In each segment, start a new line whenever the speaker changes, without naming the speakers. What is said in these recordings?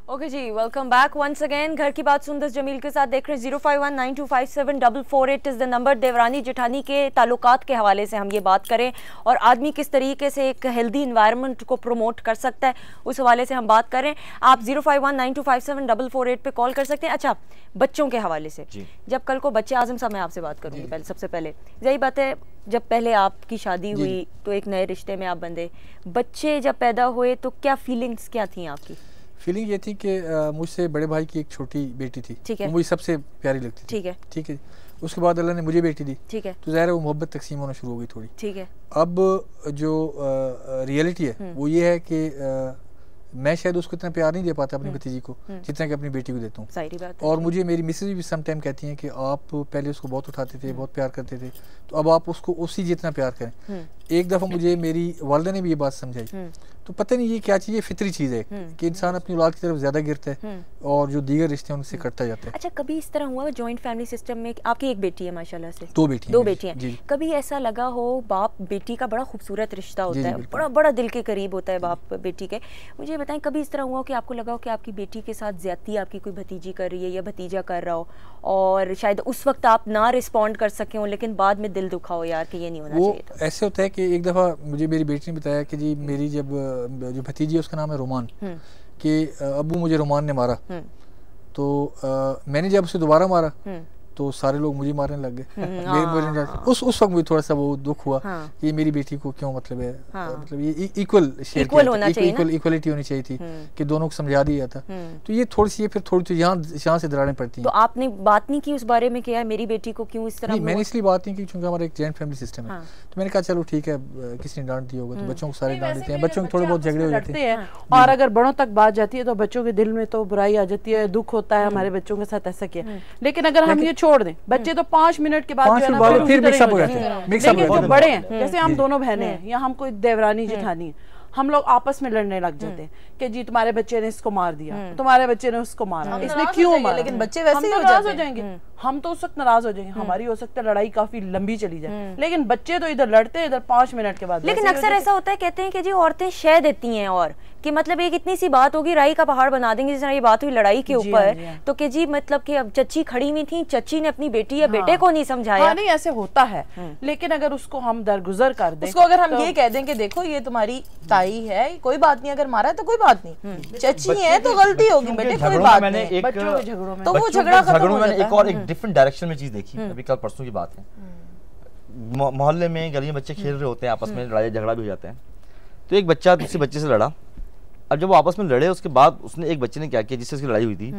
Okay जी, welcome back once again. घर की बात सुंदर जमील के साथ देख रहे हैं। 05192574448 is the number. Devrani Jethani के ताल्लुकात के हवाले से हम ये बात करें और आदमी किस तरीके से एक हेल्दी इन्वायरमेंट को प्रमोट कर सकता है, उस हवाले से हम बात करें। आप 05192574448 पे कॉल कर सकते हैं। अच्छा, बच्चों के हवाले से जब कल को बच्चे, आजम साहब मैं आपसे बात करूँगी पहले, सबसे पहले यही बात है, जब पहले आपकी शादी हुई तो एक नए रिश्ते में आप बंधे, बच्चे जब पैदा हुए तो क्या फीलिंग्स क्या थी आपकी?
फीलिंग ये थी कि मुझसे बड़े भाई की एक छोटी बेटी थी,
ठीक है,
मुझे सबसे प्यारी लगती थी,
ठीक है,
ठीक है। उसके बाद अल्लाह ने मुझे बेटी दी,
ठीक है,
तो ज़ाहिर है वो मोहब्बत तकसीम होना शुरू हो गई थोड़ी,
ठीक है।
अब जो रियलिटी है वो ये है कि मैं शायद उसको इतना प्यार नहीं दे पाता अपनी भतीजी को जितना कि अपनी बेटी को देता हूँ। और मुझे मेरी मिसेज भी सम टाइम कहती हैं कि आप पहले उसको बहुत उठाते थे, बहुत प्यार करते थे, तो अब आप उसको उसी जितना प्यार करें। एक दफ़ा मुझे मेरी वालिदा ने भी ये बात समझाई, तो पता नहीं ये क्या चीज़ है, फितरी चीज़ है कि इंसान अपनी औलाद की तरफ ज़्यादा गिरता है और जो दीगर रिश्ते हैं उनसे कटता जाता है।
अच्छा, कभी इस तरह हुआ जॉइंट फैमिली सिस्टम में, आपकी एक बेटी है माशाल्लाह से?
दो
बेटियां। कभी ऐसा लगा हो, बाप बेटी का बड़ा खूबसूरत रिश्ता होता है, बड़ा बड़ा दिल के करीब होता है बाप बेटी के, मुझे बताएं कभी इस तरह हुआ कि आपको लगा हो कि आपकी बेटी के साथ ज्यादती आपकी कोई भतीजी कर रही है या भतीजा कर रहा हो और शायद उस वक्त आप ना रिस्पॉन्ड कर सके हो, लेकिन बाद में दिल दुखा हो यार कि ये नहीं होना चाहिए था?
ऐसे होता है कि एक दफ़ा मुझे मेरी बेटी ने बताया कि जी मेरी जब जो भतीजी है उसका नाम है रोमान, कि अब्बू मुझे रोमान ने मारा, तो मैंने जब उसे दोबारा मारा तो सारे लोग मुझे मारने लग गए। उस वक्त मुझे थोड़ा सा वो दुख हुआ कि ये मेरी बेटी को क्यों, मतलब है मतलब ये इक्वल होना चाहिए, इक्वलिटी होनी चाहिए थी कि दोनों को समझा दिया था। तो ये थोड़ी सी फिर थोड़ी यहाँ से दरारें पड़ती हैं।
तो आपने बात नहीं की उस बारे में कि यार मेरी बेटी को क्यों इस तरह?
नहीं, मैंने इसलिए बात नहीं की क्योंकि हमारा एक जॉइंट फैमिली सिस्टम है, तो मैंने कहा चलो ठीक है, किसी ने डांट दिया होगा तो बच्चों को सारे डांट देते हैं, बच्चों के थोड़े बहुत झगड़े हो जाते हैं,
और अगर बड़ों तक बात जाती है तो बच्चों के दिल में तो बुराई आ जाती है, दुख होता है हमारे बच्चों के साथ ऐसा किया। लेकिन अगर हम ये छोड़ दें, बच्चे तो 5 मिनट के बाद
फिर मिक्सअप हो जाते हैं।
लेकिन जो बड़े हैं, जैसे हम दोनों बहनें हैं या हम कोई देवरानी जेठानी है, हम लोग आपस में लड़ने लग जाते हैं कि जी तुम्हारे बच्चे ने इसको मार दिया, तुम्हारे बच्चे ने उसको मारा, इसने क्यों मारा?
लेकिन बच्चे वैसे ही
नाराज हो जाएंगे, हम तो उस वक्त नाराज हो जाएंगे, हमारी हो सकता है लड़ाई काफी लंबी चली जाए, लेकिन बच्चे तो इधर लड़ते हैं इधर 5 मिनट के बाद।
लेकिन अक्सर ऐसा होता है, कहते हैं कि जी औरतें शह देती हैं और कि मतलब एक इतनी सी बात होगी, राई का पहाड़ बना देंगे, जिस तरह ये बात हुई लड़ाई के ऊपर, तो कि जी मतलब कि अब चच्ची खड़ी हुई थी, चच्ची ने अपनी बेटी या बेटे को नहीं समझाया।
नहीं, ऐसे होता है, लेकिन अगर उसको हम दरगुजर कर दें,
उसको अगर हम ये कह दें कि देखो ये तुम्हारी ताई है, कोई बात नहीं, अगर मारा है तो कोई बात नहीं, चच्ची है तो गलती होगी बेटे, कोई बात नहीं।
बच्चों के झगड़ों में
तो वो झगड़ा खत्म हो जाता है।
एक और एक डिफरेंट डायरेक्शन में चीज देखी, अभी कल परसों की बात है, मोहल्ले में गली में बच्चे खेल रहे होते हैं, आपस में लड़ाई झगड़ा भी हो जाते हैं, तो एक बच्चा दूसरे बच्चे से लड़ा। अब जब वो आपस में लड़े उसके बाद उसने एक बच्चे ने क्या किया, जिससे उसकी लड़ाई हुई थी,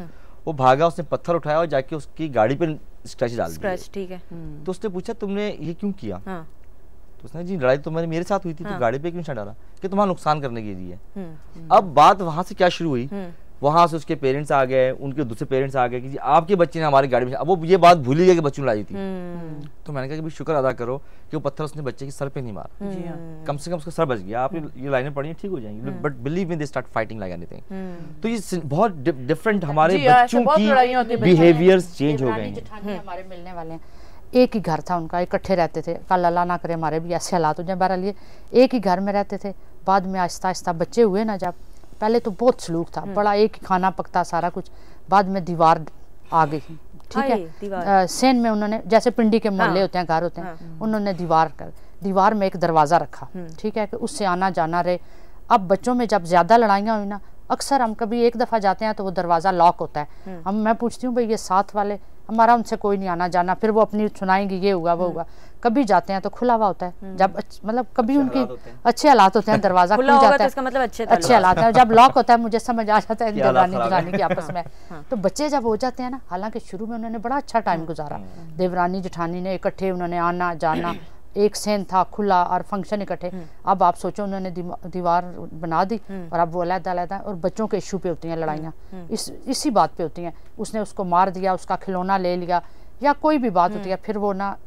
वो भागा, उसने पत्थर उठाया और जाके उसकी गाड़ी पे स्क्रैच डाल दिया।
ठीक है।
तो उसने पूछा तुमने ये क्यों किया? तो उसने जी लड़ाई तो मेरे साथ हुई थी, तो गाड़ी पे क्यों निशान डाला? कि तुम्हारा नुकसान करने के लिए। अब बात वहां से क्या शुरू हुई, वहां से उसके पेरेंट्स आ गए, उनके दूसरे पेरेंट्स आ गए कि जी आपके बच्चे ने हमारी गाड़ी में, अब वो ये बात भूल ही गया कि बच्चों ने लड़ाई थी। तो मैंने कहा कि भाई शुक्र अदा करो कि वो पत्थर उसने बच्चे के सर पे नहीं मारा, कम से कम उसका सर बच गया। आप ये लाइनें पढ़ी ठीक हो जाएंगी, but believe me they start fighting like anything. तो ये बहुत डिफरेंट हमारे बच्चों की बिहेवियर्स चेंज हो गए हैं।
हमारे मिलने वाले हैं, एक ही घर था उनका, इकट्ठे रहते थे, कल अल्लाह ना करे हमारे भी ऐसे हालात हो जाए, बहरहाल ये एक ही घर में रहते थे। बाद में आहिस्ता आहिस्ता बच्चे हुए ना, जब पहले तो बहुत सलूक था, बड़ा एक ही खाना पकता सारा कुछ, बाद में दीवार आ गई, ठीक है। सेन में उन्होंने, जैसे पिंडी के मोहल्ले होते हैं, घर होते हैं, उन्होंने दीवार में एक दरवाज़ा रखा, ठीक है, कि उससे आना जाना रहे। अब बच्चों में जब ज़्यादा लड़ाइयाँ हुई ना, अक्सर हम कभी एक दफ़ा जाते हैं तो वो दरवाज़ा लॉक होता है, मैं पूछती हूँ भाई ये साथ वाले, हमारा उनसे कोई नहीं आना जाना, फिर वो अपनी सुनाएंगे ये हुआ वो हुआ। कभी जाते हैं तो खुला हुआ होता है, जब मतलब कभी उनकी अच्छे हालात होते हैं, दरवाजा खुल जाता है,
मतलब
अच्छे हालात है। जब लॉक होता है मुझे समझ आ जाता है देवरानी की आपस में। तो बच्चे जब हो जाते हैं ना, हालांकि शुरू में उन्होंने बड़ा अच्छा टाइम गुजारा, देवरानी जेठानी ने इकट्ठे उन्होंने आना जाना, एक सेन था खुला और फंक्शन इकट्ठे। अब आप सोचो उन्होंने दीवार बना दी और अब वो अलग-अलग और बच्चों के इशू पे होती हैं लड़ाइयाँ, इसी बात पे होती हैं। उसने उसको मार दिया, उसका खिलौना ले लिया, या कोई भी बात होती है, फिर वो ना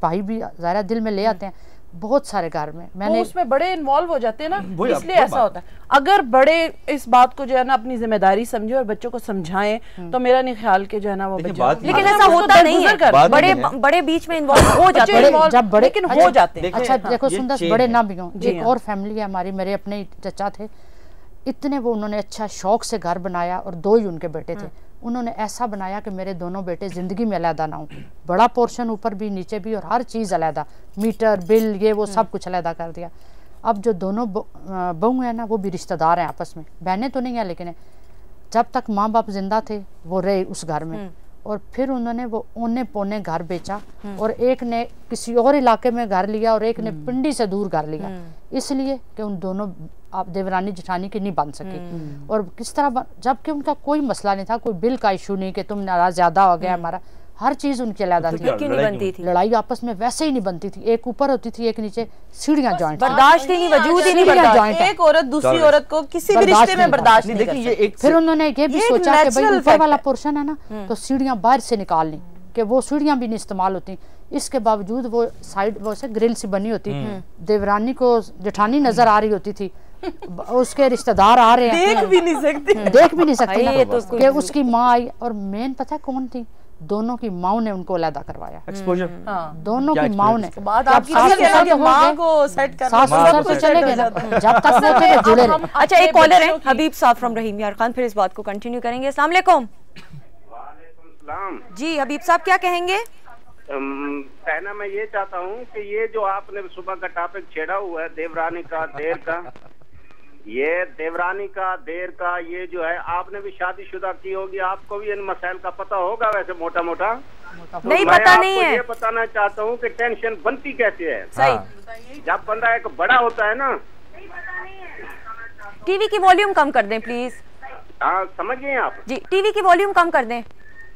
भाई भी ज़ाहिर दिल में ले आते हैं। बहुत सारे घर में मैंने
उसमें बड़े इन्वॉल्व हो जाते हैं ना, इसलिए ऐसा होता है। अगर बड़े इस बात को जो है ना अपनी जिम्मेदारी समझे और बच्चों को समझाएं, तो मेरा नहीं ख्याल के जो है ना वो बच्चे,
लेकिन ऐसा होता नहीं है, बड़े बीच में इन्वॉल्व हो जाते हैं,
जब बड़े लेकिन हो जाते हैं।
अच्छा देखो सुंदर, बड़े ना भी हों, एक और फैमिली है हमारी, मेरे अपने चचा थे, इतने वो उन्होंने अच्छा शौक से घर बनाया, और 2 ही उनके बेटे थे। उन्होंने ऐसा बनाया कि मेरे दोनों बेटे ज़िंदगी में अलहदा ना हो, बड़ा पोर्शन ऊपर भी नीचे भी, और हर चीज़ अलहदा, मीटर बिल ये वो सब कुछ अलहदा कर दिया। अब जो दोनों बहू हैं ना वो भी रिश्तेदार हैं आपस में, बहनें तो नहीं है लेकिन जब तक माँ बाप जिंदा थे वो रहे उस घर में, और फिर उन्होंने वो औने पौने घर बेचा, और एक ने किसी और इलाके में घर लिया और एक ने पिंडी से दूर घर लिया, इसलिए कि उन दोनों आप देवरानी जेठानी की नहीं बन सकी। और किस तरह जबकि उनका कोई मसला नहीं था, कोई बिल का इशू नहीं कि तुम नाराज ज्यादा हो गया हमारा, हर चीज उनकी अलग थी।
क्यों नहीं बनती थी?
लड़ाई आपस में वैसे ही नहीं बनती थी, एक ऊपर होती थी एक नीचे, सीढ़ियां जॉइंट,
बर्दाश्त ही नहीं, वजूद ही नहीं बर्दाश्त।
एक औरत दूसरी औरत को किसी भी रिश्ते में बर्दाश्त नहीं कर सकती।
फिर उन्होंने ये भी सोचा कि भाई ऊपर वाला पोर्शन है ना तो सीढ़ियां बाहर से निकाल ली, कि वो सीढ़ियां भी नहीं इस्तेमाल होती। इसके बावजूद वो साइड वो से ग्रिल सी बनी होती, देवरानी को जेठानी नजर आ रही होती थी, उसके रिश्तेदार आ रहे हैं,
देख भी नहीं सकते,
देख भी नहीं सकते कि उसकी माँ आई। और मेन पता है कौन थी? दोनों की माँ ने उनको अलहदा करवाया,
एक्सपोजर।
दोनों की माँ ने।
बात आपकी माँ को सेट करना,
सास तो चले गए ना, जब तक वो थे जुड़े रहे।
अच्छा, एक कॉलर है हबीब साहब फ्रॉम रहीम यार खान, फिर इस बात को कंटिन्यू करेंगे। अस्सलाम वालेकुम जी, हबीब साहब क्या कहेंगे?
कहना मैं ये चाहता हूँ कि ये जो आपने सुबह का टॉपिक छेड़ा हुआ है देवरानी का देर का, ये देवरानी का देर का, ये जो है आपने भी शादीशुदा की होगी, आपको भी इन मसाइल का पता होगा वैसे मोटा मोटा।
नहीं पता नहीं है।
ये बताना चाहता हूँ कि टेंशन बनती कैसे है।
सही,
जब बंदा एक बड़ा होता है ना।
टीवी की वॉल्यूम कम कर दें प्लीज।
हाँ समझ गए आप
जी, टीवी की वॉल्यूम कम कर दें।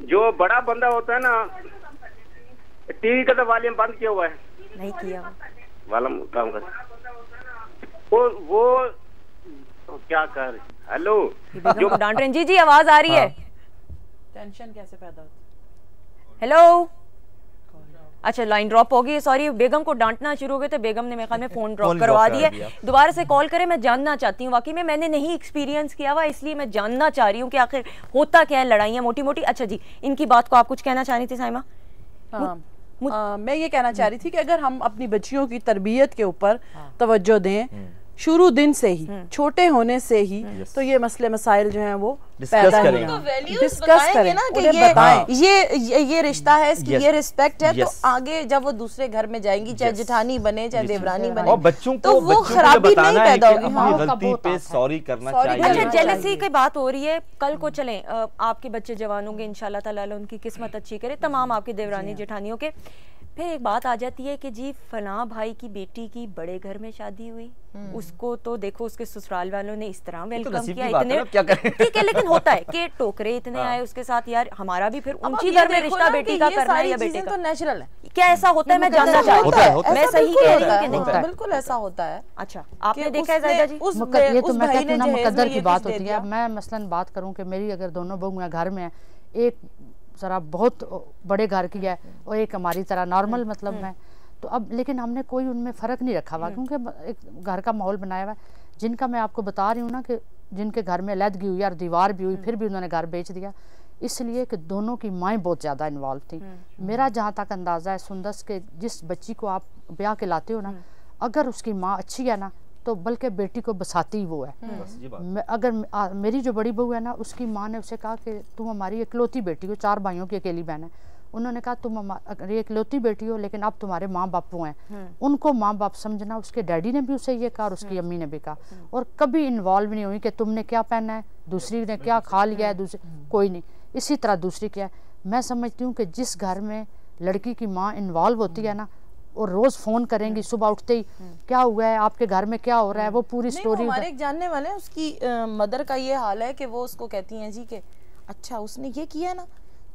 जो बड़ा बंदा होता है ना, टीवी का तो वॉल्यूम बंद किया हुआ है,
नहीं किया
वॉल्यूम कम कर, वो क्या कर। हेलो,
जो डांट रहे हैं। जी जी, आवाज आ रही है।
टेंशन कैसे पैदा होती है?
हेलो, अच्छा लाइन ड्रॉप हो गई, सॉरी। बेगम को डांटना शुरू हो गए थे, बेगम ने मेरे ख्याल में फोन ड्रॉप करवा दिया। दोबारा से कॉल करें, मैं जानना चाहती हूँ, वाकई में मैंने नहीं एक्सपीरियंस किया हुआ, इसलिए मैं जानना चाह रही हूँ कि आखिर होता क्या है लड़ाइयाँ मोटी मोटी। अच्छा जी, इनकी बात को आप कुछ कहना चाह रही थी साइमा?
मैं ये कहना चाह रही थी कि अगर हम अपनी बच्चियों की तरबियत के ऊपर तवज्जो दें शुरू दिन से ही, छोटे होने से ही, तो ये मसले मसाइल जो हैं वो पैदा डिस्कस करें ना कि
ये रिश्ता है, इसकी ये रिस्पेक्ट है, तो आगे जब वो दूसरे घर में जाएंगी, चाहे जेठानी बने चाहे देवरानी बने,
और बच्चों
तो वो खराबी नहीं पैदा होगी।
गलती पे सॉरी करना चाहिए।
अच्छा, जेलसी की बात हो रही है, कल को चलें आपके बच्चे जवान होंगे इंशाल्लाह ताला, उनकी किस्मत अच्छी करे, तमाम आपकी देवरानी जेठानियों के। फिर एक बात आ जाती है कि जी फलां भाई की बेटी की बड़े घर में शादी हुई, उसको तो देखो उसके ससुराल वालों ने इस तरह वेलकम किया, इतने ठीक है, लेकिन होता है कि टोकरे इतने आए उसके साथ, यार हमारा भी फिर उनकी घर में रिश्ता बेटी का करना है या बेटे का,
तो नेचुरल है।
क्या ऐसा होता है? मैं जानना चाहती हूँ, मैं सही कह रही हूँ कि नहीं?
बिल्कुल ऐसा होता है।
अच्छा, आपने देखा है ज़ाहिदा जी?
ये तो मैं कहती हूँ ना मुकद्दर की बात होती है। मैं मसलन बात करूँ कि मेरी अगर दोनों बहू घर में है, एक जरा बहुत बड़े घर की है और एक हमारी तरह नॉर्मल मतलब में, तो अब लेकिन हमने कोई उनमें फ़र्क नहीं रखा हुआ, क्योंकि एक घर का माहौल बनाया हुआ है। जिनका मैं आपको बता रही हूँ ना कि जिनके घर में लदगी हुई और दीवार भी हुई, फिर भी उन्होंने घर बेच दिया, इसलिए कि दोनों की माएँ बहुत ज़्यादा इन्वॉल्व थी। मेरा जहाँ तक अंदाज़ा है सुंदस के जिस बच्ची को आप ब्याह के लाते हो ना, अगर उसकी माँ अच्छी है ना तो बल्कि बेटी को बसाती वो है। अगर मेरी जो बड़ी बहू है ना, उसकी माँ ने उसे कहा कि तुम हमारी इकलौती बेटी हो, 4 भाइयों की अकेली बहन है, उन्होंने कहा तुम हमारी इकलौती बेटी हो लेकिन अब तुम्हारे माँ बापू हैं, उनको माँ बाप समझना। उसके डैडी ने भी उसे ये कहा और उसकी अम्मी ने भी कहा, और कभी इन्वॉल्व नहीं हुई कि तुमने क्या पहना है, दूसरी ने क्या खा लिया है, दूसरी कोई नहीं, इसी तरह दूसरी क्या है। मैं समझती हूँ कि जिस घर में लड़की की माँ इन्वॉल्व होती है ना, और रोज फोन करेंगी सुबह उठते ही, क्या हुआ है आपके घर में, क्या हो रहा है, वो पूरी स्टोरी।
हमारे एक जानने वाले हैं, उसकी मदर का ये हाल है कि वो उसको कहती हैं जी कि अच्छा उसने ये किया ना,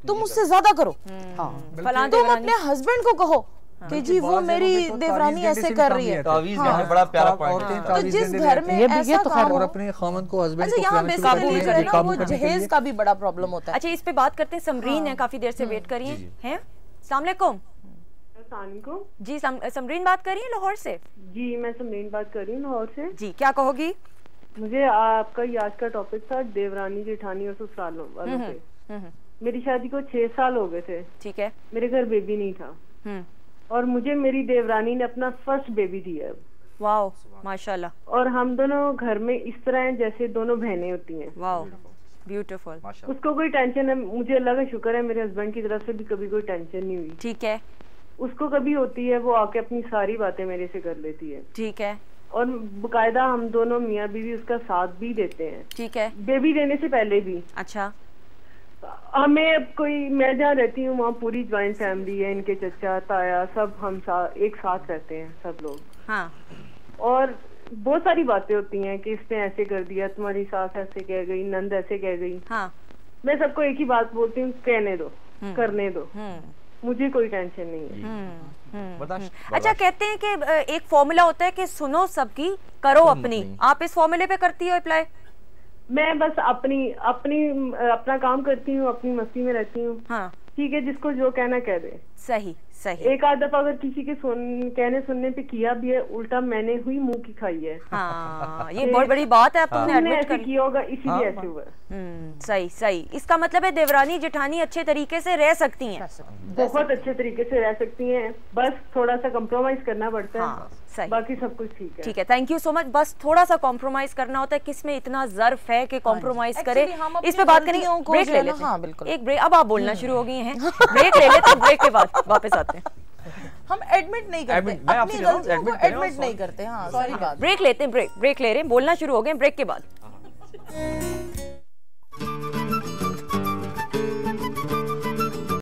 तुम उससे ज्यादा करो, तुम अपने हस्बैंड को कहो कि जी वो मेरी देवरानी ऐसे कर रही है।
बड़ा प्यारा पॉइंट है।
तो जिस घर में ऐसा काम
और अपने खामन को हस्बैंड को
यहाँ बेसिकली जो है ना वो जहेज का भी बड़ा प्रॉब्लम होता है।
अच्छा, इस पे बात करते हैं। समरीन है, काफी देर से वेट करिए हैं। अस्सलाम वालेकुम जी, समरीन बात कर रही है लाहौर से?
जी मैं समरीन बात कर रही हूँ लाहौर से।
जी, क्या कहोगी?
मुझे आपका ये आज का टॉपिक था देवरानी जेठानी और ससुराल वालों से। मेरी शादी को 6 साल हो गए थे,
ठीक है,
मेरे घर बेबी नहीं था, और मुझे मेरी देवरानी ने अपना फर्स्ट बेबी दिया।
वाह माशाल्लाह।
और हम दोनों घर में इस तरह हैं जैसे दोनों बहनें होती हैं।
वाह ब्यूटीफुल।
उसको कोई टेंशन है, मुझे अल्लाह का शुक्र है मेरे हस्बैंड की तरफ से भी कभी कोई टेंशन नहीं हुई।
ठीक है।
उसको कभी होती है वो आके अपनी सारी बातें मेरे से कर लेती है।
ठीक है।
और बकायदा हम दोनों मियाँ बीवी उसका साथ भी देते हैं।
ठीक है।
बेबी देने से पहले भी।
अच्छा।
हमें अब कोई, मैं जहाँ रहती हूँ वहाँ पूरी ज्वाइंट फैमिली है, इनके चचा ताया सब हम एक साथ रहते हैं सब लोग।
हाँ।
और बहुत सारी बातें होती हैं कि इसने ऐसे कर दिया, तुम्हारी सास ऐसे कह गई, नंद ऐसे कह गई।
हाँ।
मैं सबको एक ही बात बोलती हूँ, कहने दो, करने दो, मुझे कोई टेंशन नहीं है।
अच्छा, कहते हैं कि एक फॉर्मूला होता है कि सुनो सबकी, करो अपनी। आप इस फॉर्मूले पे करती हो अप्लाई?
मैं बस अपना काम करती हूँ, अपनी मस्ती में रहती हूँ।
हाँ।
ठीक है, जिसको जो कहना कह दे।
सही सही।
एक आध दफा अगर किसी के कहने सुनने पे किया भी है, उल्टा मैंने हुई मुंह की खाई है।
हाँ, ये बहुत बड़ी बात है। तुमने
ऐसे किया होगा इसीलिए ऐसे हुआ।
सही सही। इसका मतलब है देवरानी जेठानी अच्छे तरीके से रह सकती हैं,
बहुत अच्छे तरीके से रह सकती हैं, बस थोड़ा सा कॉम्प्रोमाइज करना पड़ता है।
हाँ, सही।
बाकी सब कुछ ठीक है।
ठीक है, थैंक यू सो मच। बस थोड़ा सा कॉम्प्रोमाइज करना होता है, किसमें इतना जर्फ है कि कॉम्प्रोमाइज करे। इस पे बात करेंगे, ब्रेक ले लेते हैं। एक ब्रेक। अब आप बोलना शुरू हो गई हैं, ब्रेक ले लेते हैं, ब्रेक के बाद वापस आते हैं।
हम एडमिट नहीं करते, अपनी गलतियों को एडमिट नहीं करते। हाँ, सॉरी बात।
ब्रेक लेते हैं, ब्रेक ले रहे हैं, बोलना शुरू हो गए, ब्रेक के बाद।